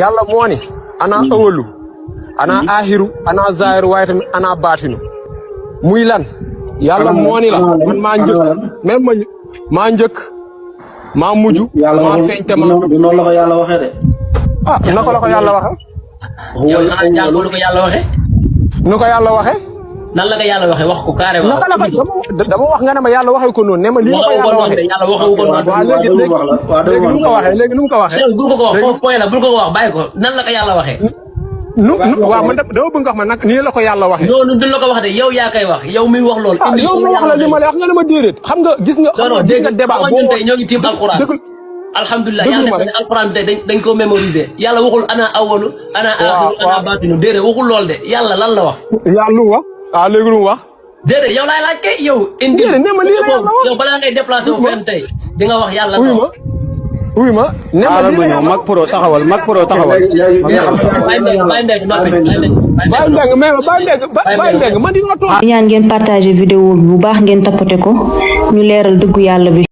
yàlla moo ni ana awalu ana ahiru ana zaahiru waaye tamit ana baatinu muy lan yàlla moo ni la man maa njëkk même maa njëkk maa mujj maa feeñ te maa du noonu la ko yàlla waxee de. ah naka la ko yàlla waxee. yow xanaa jàngoo lu ko yàlla waxee. nu ko yàlla waxee. nan la ko yàlla waxee wax ko carrément. naka la ko dama wax nga ne ma yàlla waxee ko noonu ne ma lii la ko yàlla waxee. yàlla waxewu ko noonu. waaw léegi nu mu ko waxee léegi nu mu ko waxee. bul ko wax foofu point la bul ko wax bàyyi ko nan la ko yàlla waxee. waaw man dama bëgg nga wax ma nag nii la ko yàlla waxee. non du la ko wax de yow yaa koy wax yow miy wax loolu. ah yow ma wax la li ma lay wax nga ne ma déedéet. xam nga gis nga. xam nga dégg nga débat boobu tey ñoo ngi tiim alxuraan. alhamdulilah yàlla def na alxuraan bi tey dañ koo mémoriser yàlla waxul ana awalu ana axiru ana baatinu déedéet waxul lool de yàlla lan la wax. yàlla lu wax. ah léegi lu mu wax. déedéet yow laay laaj kay yow. indi déedéet ne ma lii la yàlla wax yow balaa ngay déplacé wu fenn tey di nga wax yàlla. uy ma ne ma lii la yàlla Mac Pro taxawal Mac Pro taxawal. Baye Mbengue man di nga toog. ñaan ngeen partager vidéo bi bu baax ngeen tapoter ko ñu leeral dëggu yàlla bi.